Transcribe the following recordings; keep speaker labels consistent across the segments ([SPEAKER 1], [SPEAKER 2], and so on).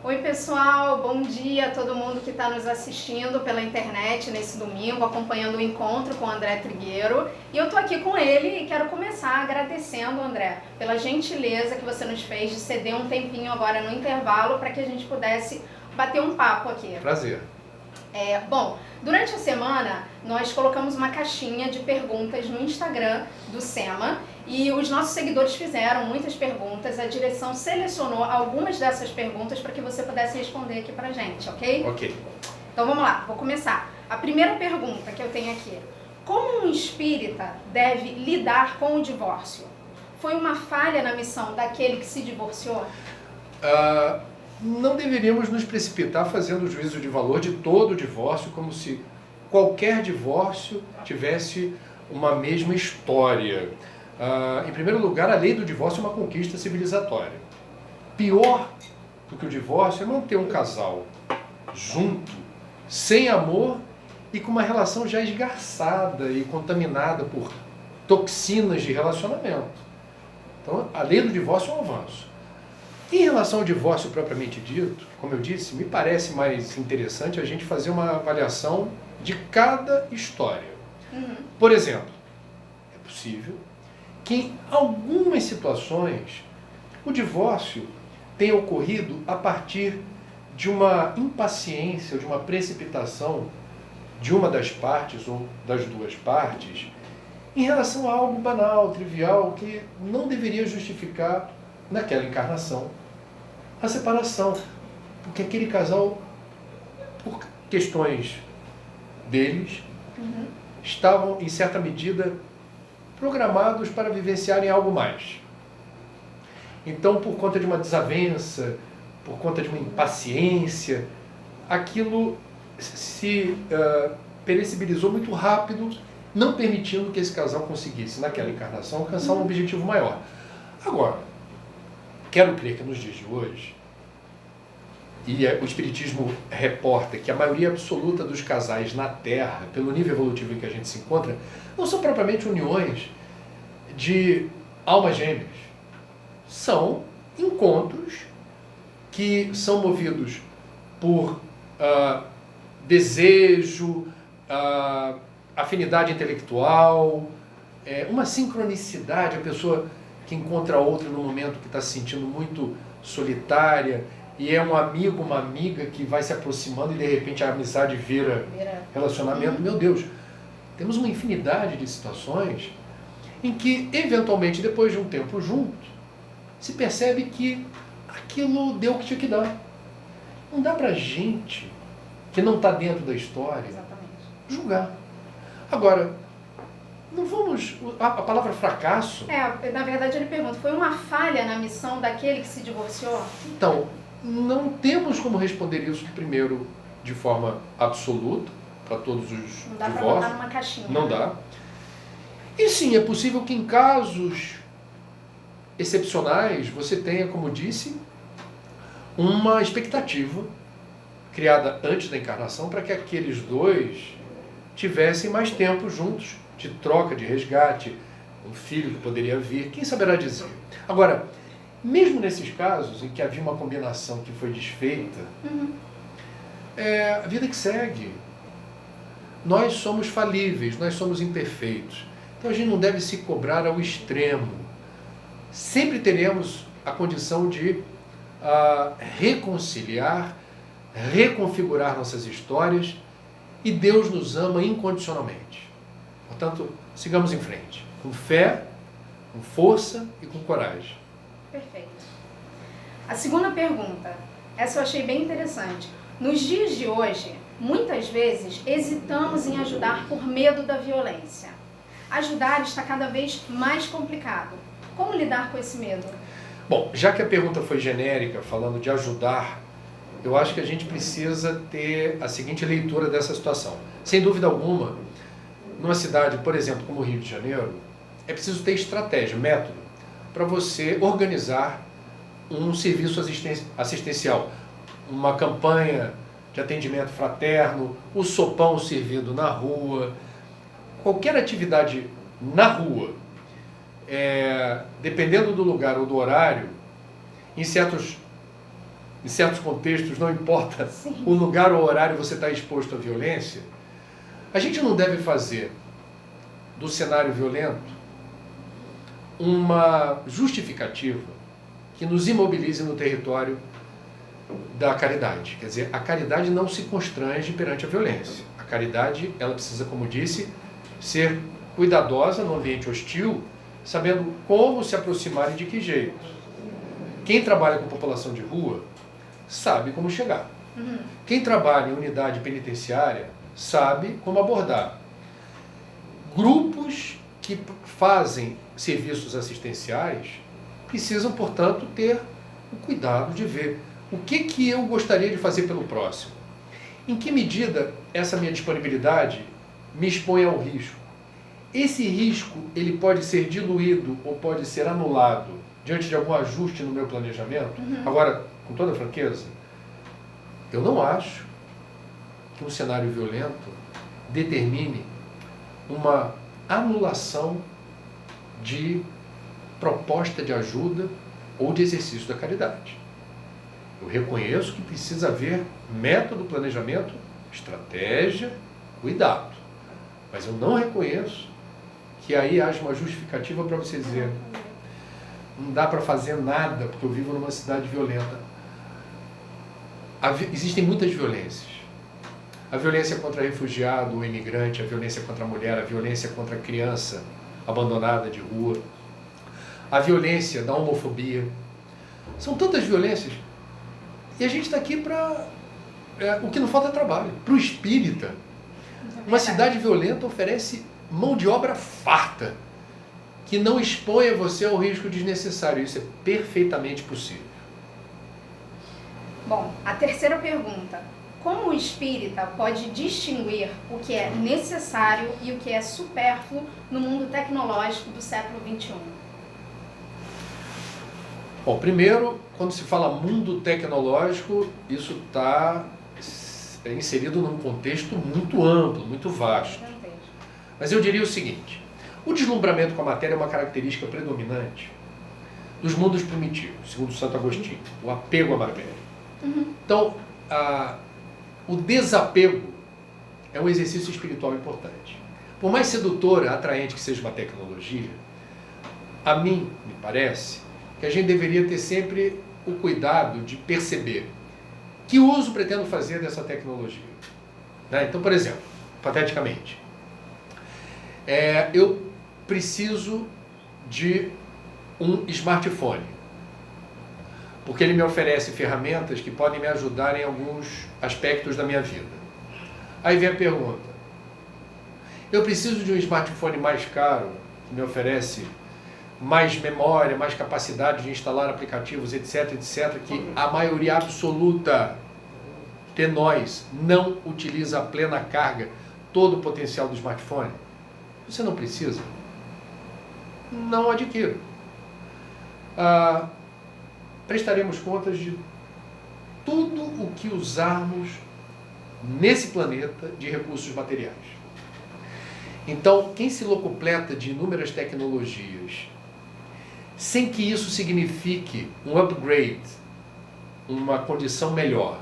[SPEAKER 1] Oi pessoal, bom dia a todo mundo que está nos assistindo pela internet nesse domingo, acompanhando o encontro com o André Trigueiro. E eu estou aqui com ele e quero começar agradecendo, André, pela gentileza que você nos fez de ceder um tempinho agora no intervalo para que a gente pudesse bater um papo aqui.
[SPEAKER 2] Prazer.
[SPEAKER 1] Bom, durante a semana nós colocamos uma caixinha de perguntas no Instagram do SEMA e os nossos seguidores fizeram muitas perguntas. A direção selecionou algumas dessas perguntas para que você pudesse responder aqui pra gente, ok?
[SPEAKER 2] Ok.
[SPEAKER 1] Então vamos lá, vou começar. A primeira pergunta que eu tenho aqui: como um espírita deve lidar com o divórcio? Foi uma falha na missão daquele que se divorciou?
[SPEAKER 2] Não deveríamos nos precipitar fazendo o juízo de valor de todo o divórcio, como se qualquer divórcio tivesse uma mesma história. Em primeiro lugar, a lei do divórcio é uma conquista civilizatória. Pior do que o divórcio é não ter um casal junto, sem amor e com uma relação já esgarçada e contaminada por toxinas de relacionamento. Então, a lei do divórcio é um avanço. Em relação ao divórcio propriamente dito, como eu disse, me parece mais interessante a gente fazer uma avaliação de cada história. Por exemplo, é possível que em algumas situações o divórcio tenha ocorrido a partir de uma impaciência ou de uma precipitação de uma das partes ou das duas partes em relação a algo banal, trivial, que não deveria justificar naquela encarnação a separação, porque aquele casal, por questões deles, estavam em certa medida programados para vivenciarem algo mais. Então, por conta de uma desavença, por conta de uma impaciência, aquilo se perecibilizou muito rápido, não permitindo que esse casal conseguisse, naquela encarnação, alcançar um objetivo maior. Agora, quero crer que nos dias de hoje, e o Espiritismo reporta que a maioria absoluta dos casais na Terra, pelo nível evolutivo em que a gente se encontra, não são propriamente uniões de almas gêmeas. São encontros que são movidos por desejo, afinidade intelectual, uma sincronicidade, a pessoa que encontra a outra no momento que está se sentindo muito solitária, e é um amigo, uma amiga que vai se aproximando e de repente a amizade vira relacionamento. Meu Deus, temos uma infinidade de situações em que, eventualmente, depois de um tempo junto, se percebe que aquilo deu o que tinha que dar. Não dá pra gente, que não está dentro da história, julgar. Agora, não vamos... A palavra fracasso...
[SPEAKER 1] Na verdade ele pergunta, foi uma falha na missão daquele que se divorciou?
[SPEAKER 2] Então, não temos como responder isso primeiro de forma absoluta, para todos os divórcios.
[SPEAKER 1] Não dá para botar numa caixinha.
[SPEAKER 2] Não dá. E sim, é possível que em casos excepcionais você tenha, como disse, uma expectativa criada antes da encarnação para que aqueles dois tivessem mais tempo juntos, de troca, de resgate, um filho que poderia vir, quem saberá dizer. Agora, mesmo nesses casos em que havia uma combinação que foi desfeita, a vida que segue. Nós somos falíveis, nós somos imperfeitos. Então a gente não deve se cobrar ao extremo. Sempre teremos a condição de reconciliar, reconfigurar nossas histórias, e Deus nos ama incondicionalmente. Portanto, sigamos em frente, com fé, com força e com coragem.
[SPEAKER 1] Perfeito. A segunda pergunta, essa eu achei bem interessante. Nos dias de hoje, muitas vezes hesitamos em ajudar por medo da violência. Ajudar está cada vez mais complicado. Como lidar com esse medo?
[SPEAKER 2] Bom, já que a pergunta foi genérica, falando de ajudar, eu acho que a gente precisa ter a seguinte leitura dessa situação. Sem dúvida alguma, numa cidade, por exemplo, como o Rio de Janeiro, é preciso ter estratégia, método, para você organizar um serviço assistencial, uma campanha de atendimento fraterno, o sopão servido na rua, qualquer atividade na rua, dependendo do lugar ou do horário, em certos em certos contextos, não importa
[SPEAKER 1] Sim.
[SPEAKER 2] o lugar ou horário, você está exposto à violência, a gente não deve fazer do cenário violento uma justificativa que nos imobilize no território da caridade. Quer dizer, a caridade não se constrange perante a violência. A caridade, ela precisa, como disse, ser cuidadosa no ambiente hostil, sabendo como se aproximar e de que jeito. Quem trabalha com população de rua sabe como chegar. Quem trabalha em unidade penitenciária sabe como abordar. Grupos que fazem serviços assistenciais precisam, portanto, ter o cuidado de ver o que eu gostaria de fazer pelo próximo. Em que medida essa minha disponibilidade me expõe ao risco? Esse risco ele pode ser diluído ou pode ser anulado diante de algum ajuste no meu planejamento? Agora, com toda franqueza, eu não acho que um cenário violento determine uma anulação de proposta de ajuda ou de exercício da caridade. Eu reconheço que precisa haver método, planejamento, estratégia, cuidado. Mas eu não reconheço que aí haja uma justificativa para você dizer não dá para fazer nada porque eu vivo numa cidade violenta. Existem muitas violências. A violência contra refugiado ou imigrante, a violência contra a mulher, a violência contra a criança abandonada de rua, a violência da homofobia. São tantas violências. E a gente está aqui para... o que não falta é trabalho. Para o espírita, uma cidade violenta oferece mão de obra farta, que não exponha você ao risco desnecessário. Isso é perfeitamente possível.
[SPEAKER 1] Bom, a terceira pergunta. Como o espírita pode distinguir o que é necessário e o que é supérfluo no mundo tecnológico do século XXI?
[SPEAKER 2] Bom, primeiro, quando se fala mundo tecnológico, isso está inserido num contexto muito amplo, muito vasto. Mas eu diria o seguinte: o deslumbramento com a matéria é uma característica predominante dos mundos primitivos, segundo Santo Agostinho, o apego à matéria. Então, o desapego é um exercício espiritual importante. Por mais sedutora, atraente que seja uma tecnologia, a mim me parece que a gente deveria ter sempre o cuidado de perceber que uso pretendo fazer dessa tecnologia. Né? Então, por exemplo, hipoteticamente, eu preciso de um smartphone, porque ele me oferece ferramentas que podem me ajudar em alguns aspectos da minha vida. Aí vem a pergunta: eu preciso de um smartphone mais caro, que me oferece mais memória, mais capacidade de instalar aplicativos, etc, etc, que a maioria absoluta de nós não utiliza a plena carga, todo o potencial do smartphone? Você não precisa? Não adquira. Prestaremos contas de tudo o que usarmos nesse planeta de recursos materiais. Então, quem se locupleta de inúmeras tecnologias, sem que isso signifique um upgrade, uma condição melhor,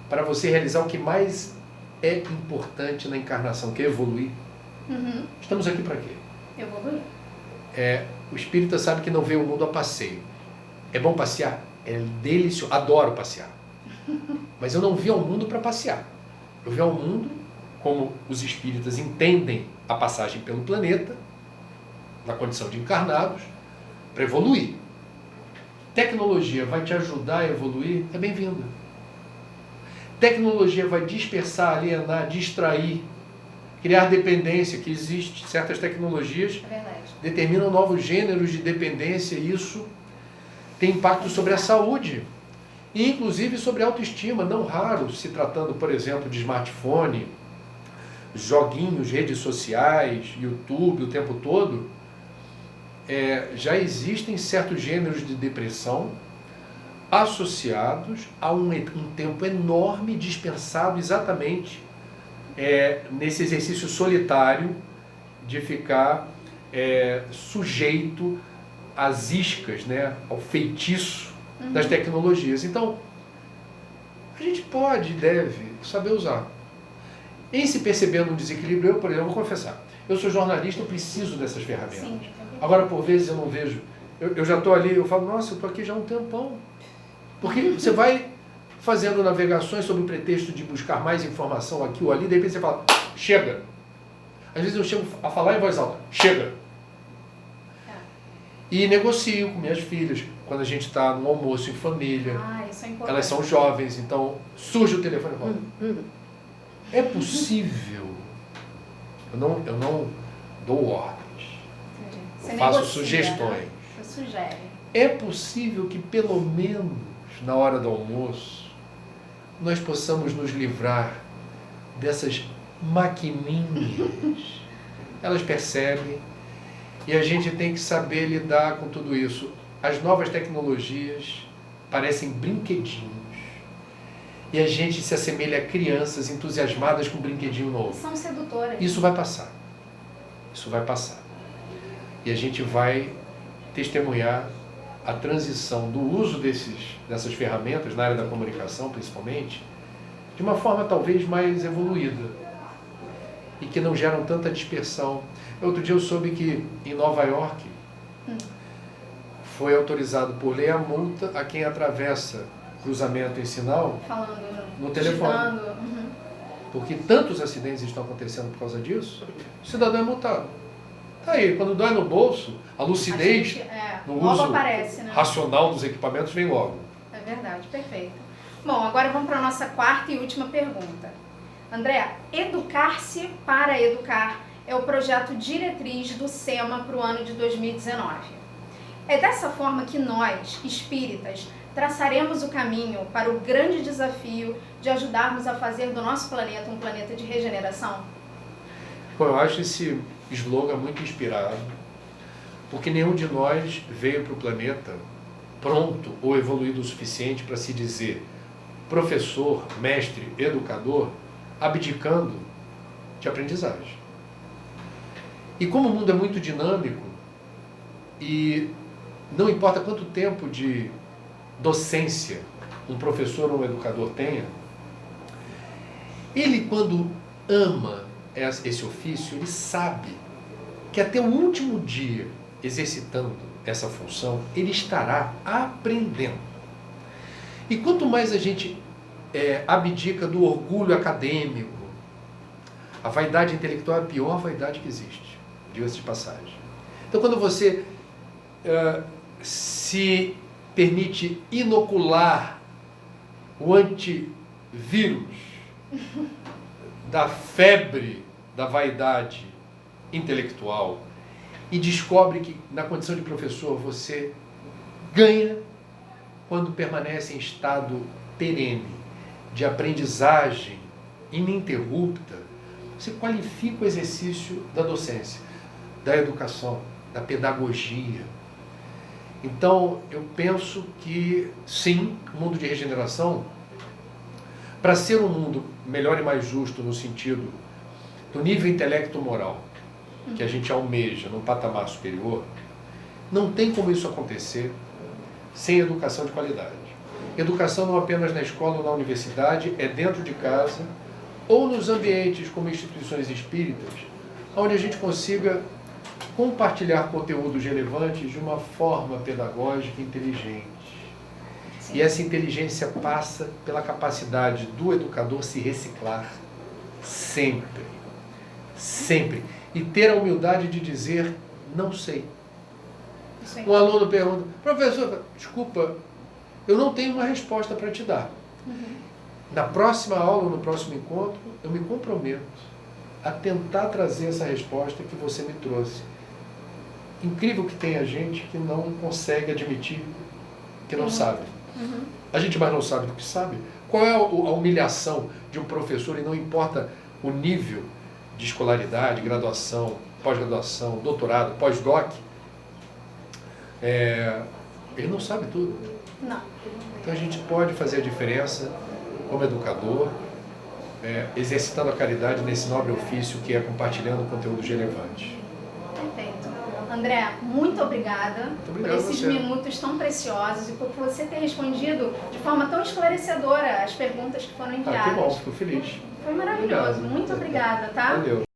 [SPEAKER 2] para você realizar o que mais é importante na encarnação, que é evoluir. Estamos aqui para quê?
[SPEAKER 1] Evoluir.
[SPEAKER 2] O espírita sabe que não vê o mundo a passeio. É bom passear? É delicioso. Adoro passear. Mas eu não vi ao mundo para passear. Eu vi ao mundo como os espíritas entendem a passagem pelo planeta, na condição de encarnados, para evoluir. Tecnologia vai te ajudar a evoluir? É bem-vinda. Tecnologia vai dispersar, alienar, distrair, criar dependência, que existe. Certas tecnologias determinam novos gêneros de dependência e isso tem impacto sobre a saúde e inclusive sobre a autoestima, não raro, se tratando, por exemplo, de smartphone, joguinhos, redes sociais, YouTube o tempo todo. Já existem certos gêneros de depressão associados a um tempo enorme dispensado exatamente nesse exercício solitário de ficar sujeito às iscas, né, ao feitiço das tecnologias. Então, a gente pode e deve saber usar. Em se percebendo um desequilíbrio, eu, por exemplo, vou confessar, eu sou jornalista, eu preciso dessas ferramentas.
[SPEAKER 1] Sim.
[SPEAKER 2] Agora, por vezes, eu não vejo, eu já estou ali, eu falo, nossa, eu estou aqui já há um tempão. Porque você vai fazendo navegações sob o pretexto de buscar mais informação aqui ou ali, de repente você fala, chega. Às vezes eu chego a falar em voz alta, chega. E negocio com minhas filhas, quando a gente está no almoço em família.
[SPEAKER 1] Isso é importante.
[SPEAKER 2] Elas são jovens, então surge o telefone e fala, é possível, eu não dou ordens, eu faço sugestões.
[SPEAKER 1] Você sugere.
[SPEAKER 2] É possível que pelo menos na hora do almoço nós possamos nos livrar dessas maquininhas. Elas percebem e a gente tem que saber lidar com tudo isso. As novas tecnologias parecem brinquedinhos e a gente se assemelha a crianças entusiasmadas com um brinquedinho novo.
[SPEAKER 1] São sedutoras.
[SPEAKER 2] Isso vai passar. Isso vai passar. E a gente vai testemunhar a transição do uso dessas ferramentas, na área da comunicação principalmente, de uma forma talvez mais evoluída e que não geram tanta dispersão. Outro dia eu soube que em Nova York foi autorizado por lei a multa a quem atravessa cruzamento em sinal no telefone. Porque tantos acidentes estão acontecendo por causa disso, o cidadão é multado. Tá aí, quando dói no bolso, a lucidez no uso
[SPEAKER 1] aparece, né?
[SPEAKER 2] racional dos equipamentos vem logo.
[SPEAKER 1] É verdade, perfeito. Bom, agora vamos para a nossa quarta e última pergunta. André, Educar-se para Educar é o projeto diretriz do SEMA para o ano de 2019. É dessa forma que nós, espíritas, traçaremos o caminho para o grande desafio de ajudarmos a fazer do nosso planeta um planeta de regeneração?
[SPEAKER 2] Bom, eu acho esse slogan muito inspirado, porque nenhum de nós veio para o planeta pronto ou evoluído o suficiente para se dizer professor, mestre, educador, abdicando de aprendizagem. E como o mundo é muito dinâmico e não importa quanto tempo de docência um professor ou um educador tenha, ele quando ama esse ofício, ele sabe que até o último dia exercitando essa função, ele estará aprendendo. E quanto mais a gente abdica do orgulho acadêmico, a vaidade intelectual é a pior vaidade que existe, diga-se de passagem. Então quando você se permite inocular o antivírus da febre da vaidade intelectual e descobre que na condição de professor você ganha quando permanece em estado perene de aprendizagem ininterrupta, você qualifica o exercício da docência, da educação, da pedagogia. Então, eu penso que, sim, o mundo de regeneração, para ser um mundo melhor e mais justo no sentido do nível intelecto-moral que a gente almeja num patamar superior, não tem como isso acontecer sem educação de qualidade. Educação não apenas na escola ou na universidade, é dentro de casa ou nos ambientes como instituições espíritas, onde a gente consiga compartilhar conteúdos relevantes de uma forma pedagógica inteligente. Sim. E essa inteligência passa pela capacidade do educador se reciclar sempre. Sempre. E ter a humildade de dizer, não sei. Um aluno pergunta, professor, desculpa, eu não tenho uma resposta para te dar. Na próxima aula, no próximo encontro, eu me comprometo a tentar trazer essa resposta que você me trouxe. Incrível que tenha gente que não consegue admitir que não sabe. A gente mais não sabe do que sabe. Qual é a humilhação de um professor, e não importa o nível de escolaridade, graduação, pós-graduação, doutorado, pós-doc, ele não sabe tudo.
[SPEAKER 1] Não.
[SPEAKER 2] Então a gente pode fazer a diferença como educador, exercitando a caridade nesse nobre ofício que é compartilhando conteúdos relevantes.
[SPEAKER 1] Perfeito. André, muito obrigada por esses
[SPEAKER 2] você.
[SPEAKER 1] minutos tão preciosos e por você ter respondido de forma tão esclarecedora as perguntas que foram enviadas.
[SPEAKER 2] Que bom, fico feliz.
[SPEAKER 1] Foi maravilhoso.
[SPEAKER 2] Obrigado.
[SPEAKER 1] Muito obrigada, tá?
[SPEAKER 2] Valeu.